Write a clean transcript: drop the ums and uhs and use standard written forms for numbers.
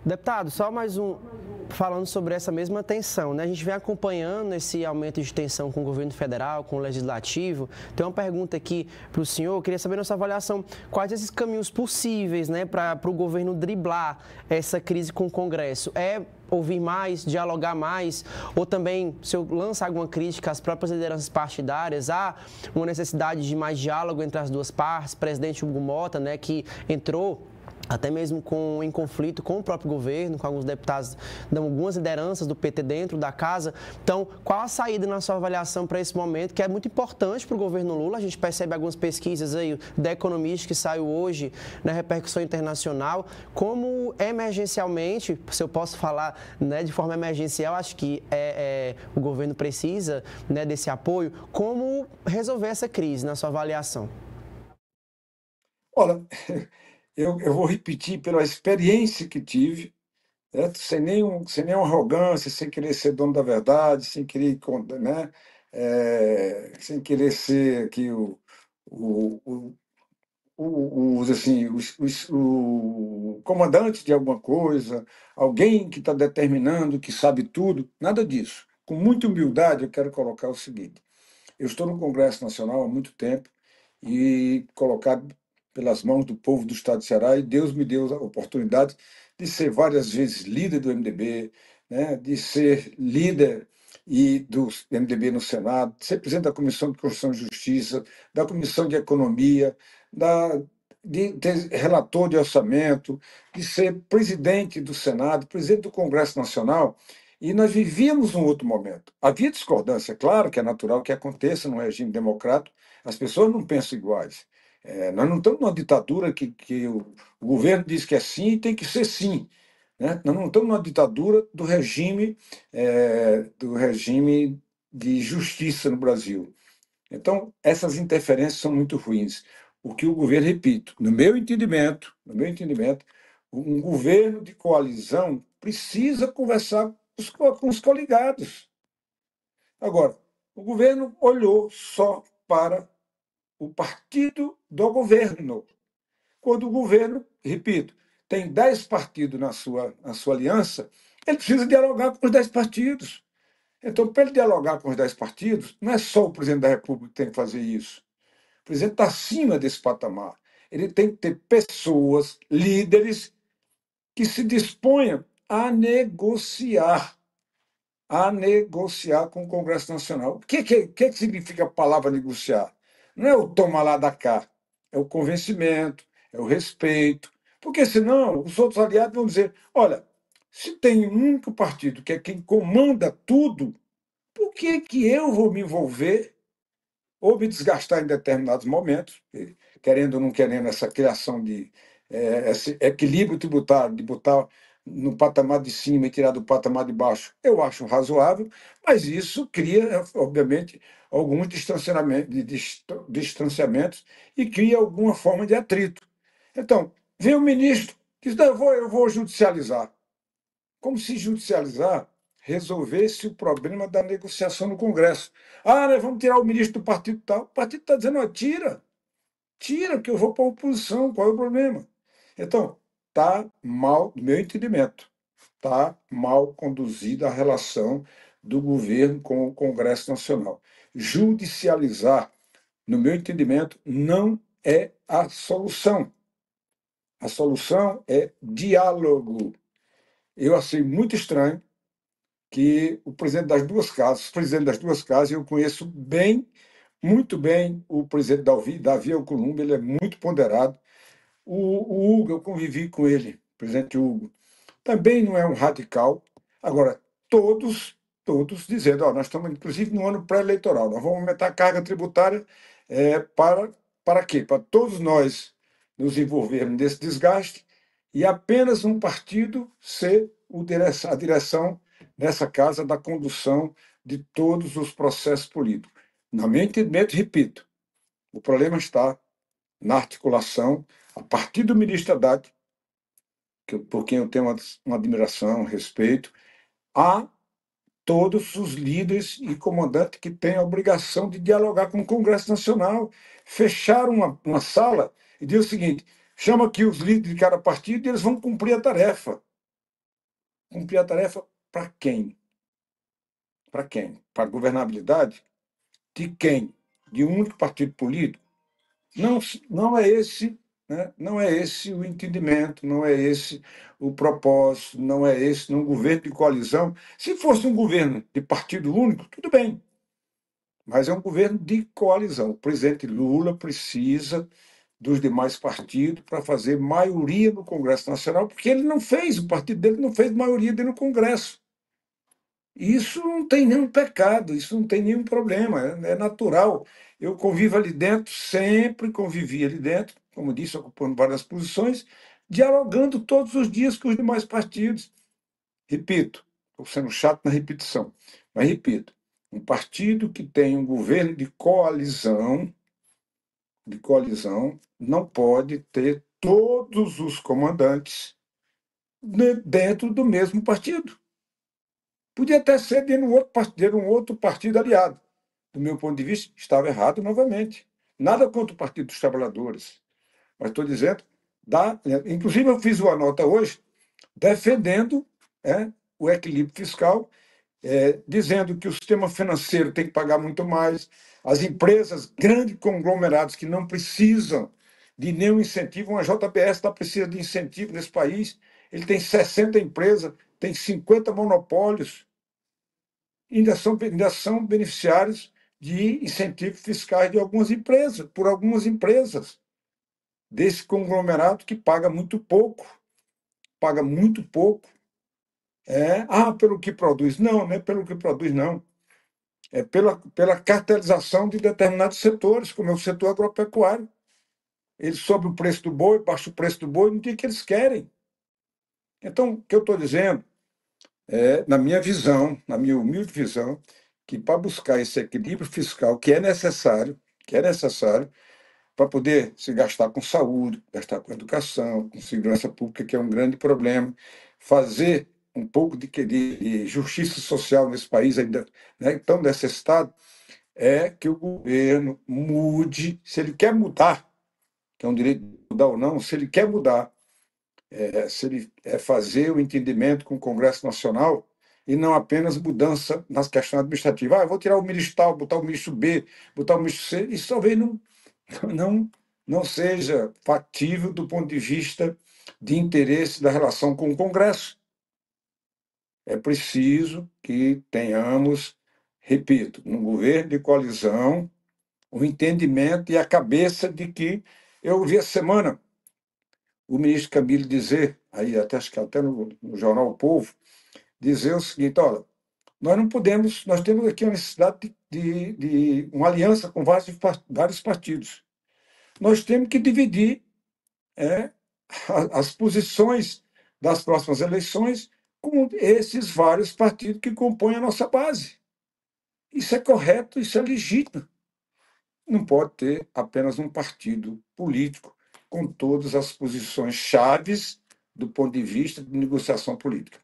Deputado, só mais um falando sobre essa mesma tensão, né? A gente vem acompanhando esse aumento de tensão com o governo federal, com o legislativo. Tem uma pergunta aqui para o senhor, eu queria saber na sua avaliação quais esses caminhos possíveis, né, para o governo driblar essa crise com o Congresso. É ouvir mais, dialogar mais, ou também, se eu lançar alguma crítica às próprias lideranças partidárias, há uma necessidade de mais diálogo entre as duas partes, presidente Hugo Mota, né, que entrou até mesmo em conflito com o próprio governo, com alguns deputados, algumas lideranças do PT dentro da casa. Então, qual a saída na sua avaliação para esse momento, que é muito importante para o governo Lula? A gente percebe algumas pesquisas aí da Economist que saiu hoje na repercussão internacional, como emergencialmente, se eu posso falar, né, de forma emergencial, acho que o governo precisa, né, desse apoio. Como resolver essa crise na sua avaliação? Olha, eu vou repetir pela experiência que tive, né, sem nenhuma arrogância, sem querer ser dono da verdade, sem querer, né, sem querer ser aqui o, o, assim, o comandante de alguma coisa, alguém que está determinando, que sabe tudo, nada disso. Com muita humildade, eu quero colocar o seguinte: eu estou no Congresso Nacional há muito tempo e colocado pelas mãos do povo do Estado de Ceará, e Deus me deu a oportunidade de ser várias vezes líder do MDB, né, de ser líder do MDB no Senado, de ser presidente da Comissão de Constituição e Justiça, da Comissão de Economia, de ter relator de orçamento, de ser presidente do Senado, presidente do Congresso Nacional. E nós vivíamos um outro momento. Havia discordância, claro, que é natural que aconteça num regime democrático, as pessoas não pensam iguais. Nós não estamos numa ditadura que o governo diz que é sim e tem que ser sim. Né? Nós não estamos numa ditadura do regime de justiça no Brasil. Então, essas interferências são muito ruins. O que o governo, repito, no meu entendimento, um governo de coalizão precisa conversar com os coligados. Agora, o governo olhou só para o partido do governo. Quando o governo, repito, tem 10 partidos na sua aliança, ele precisa dialogar com os 10 partidos. Então, para ele dialogar com os 10 partidos, não é só o presidente da República que tem que fazer isso. O presidente está acima desse patamar. Ele tem que ter pessoas, líderes, que se disponham a negociar com o Congresso Nacional. O que significa a palavra negociar? Não é o toma lá da cá, é o convencimento, é o respeito. Porque senão os outros aliados vão dizer: olha, se tem um único partido que é quem comanda tudo, por que eu vou me envolver ou me desgastar em determinados momentos, querendo ou não querendo essa criação esse equilíbrio tributário, de botar no patamar de cima e tirar do patamar de baixo, eu acho razoável, mas isso cria, obviamente, alguns distanciamentos e cria alguma forma de atrito. Então, vem o ministro, diz: não, eu vou judicializar. Como se judicializar resolvesse o problema da negociação no Congresso. Ah, nós vamos tirar o ministro do partido tal. O partido está dizendo: ó, tira, que eu vou para a oposição, qual é o problema? Então, está mal, no meu entendimento, está mal conduzida a relação do governo com o Congresso Nacional. Judicializar, no meu entendimento, não é a solução. A solução é diálogo. Eu achei muito estranho que o presidente das duas casas, eu conheço bem, muito bem, o presidente Davi Alcolumbre, ele é muito ponderado. O Hugo, eu convivi com ele, o presidente Hugo, também não é um radical. Agora, todos dizendo: ó, nós estamos, inclusive, no ano pré-eleitoral, nós vamos aumentar a carga tributária para quê? Para todos nós nos envolvermos nesse desgaste e apenas um partido ser a direção nessa casa da condução de todos os processos políticos. No meu entendimento, repito, o problema está na articulação, a partir do ministro Haddad, por quem eu tenho uma admiração, um respeito, a todos os líderes e comandantes que têm a obrigação de dialogar com o Congresso Nacional, fechar uma sala e dizer o seguinte: chama aqui os líderes de cada partido e eles vão cumprir a tarefa. Cumprir a tarefa para quem? Para quem? Para a governabilidade? De quem? De um único partido político? Não, não é esse, né? Não é esse o entendimento, não é esse o propósito, não é esse um governo de coalizão. Se fosse um governo de partido único, tudo bem, mas é um governo de coalizão. O presidente Lula precisa dos demais partidos para fazer maioria no Congresso Nacional, porque ele não fez, o partido dele não fez maioria dentro do Congresso. Isso não tem nenhum pecado, isso não tem nenhum problema, é natural. Eu convivo ali dentro, sempre convivi ali dentro, como disse, ocupando várias posições, dialogando todos os dias com os demais partidos. Repito, estou sendo chato na repetição, mas repito, um partido que tem um governo de coalizão, não pode ter todos os comandantes dentro do mesmo partido. Podia até ser de um outro partido aliado. Do meu ponto de vista, estava errado novamente. Nada contra o Partido dos Trabalhadores. Mas estou dizendo, inclusive eu fiz uma nota hoje defendendo o equilíbrio fiscal, dizendo que o sistema financeiro tem que pagar muito mais, as empresas, grandes conglomerados que não precisam de nenhum incentivo, uma JBS não precisa de incentivo nesse país, ele tem 60 empresas, tem 50 monopólios, ainda são beneficiários de incentivos fiscais de algumas empresas, por algumas empresas, desse conglomerado que paga muito pouco, paga muito pouco. Pelo que produz. Não, não é pelo que produz, não. É pela cartelização de determinados setores, como é o setor agropecuário. Eles sobem o preço do boi, baixam o preço do boi no dia que eles querem. Então, o que eu estou dizendo na minha visão, na minha humilde visão, que para buscar esse equilíbrio fiscal que é necessário para poder se gastar com saúde, gastar com educação, com segurança pública, que é um grande problema, fazer um pouco de justiça social nesse país ainda, né, tão necessitado, é que o governo mude, se ele quer mudar, que é um direito de mudar ou não, se ele quer mudar, se ele fazer o entendimento com o Congresso Nacional e não apenas mudança nas questões administrativas. Eu vou tirar o ministro tal, botar o ministro B, botar o ministro C, isso talvez não, não seja factível do ponto de vista de interesse da relação com o Congresso. É preciso que tenhamos, repito, num governo de coalizão, o entendimento e a cabeça de que eu ouvi essa semana o ministro Camilo dizer, aí acho que até no jornal O Povo, dizer o seguinte: olha, nós não podemos, nós temos aqui a necessidade de uma aliança com vários partidos. Nós temos que dividir as posições das próximas eleições com esses vários partidos que compõem a nossa base. Isso é correto, isso é legítimo. Não pode ter apenas um partido político com todas as posições chaves do ponto de vista de negociação política.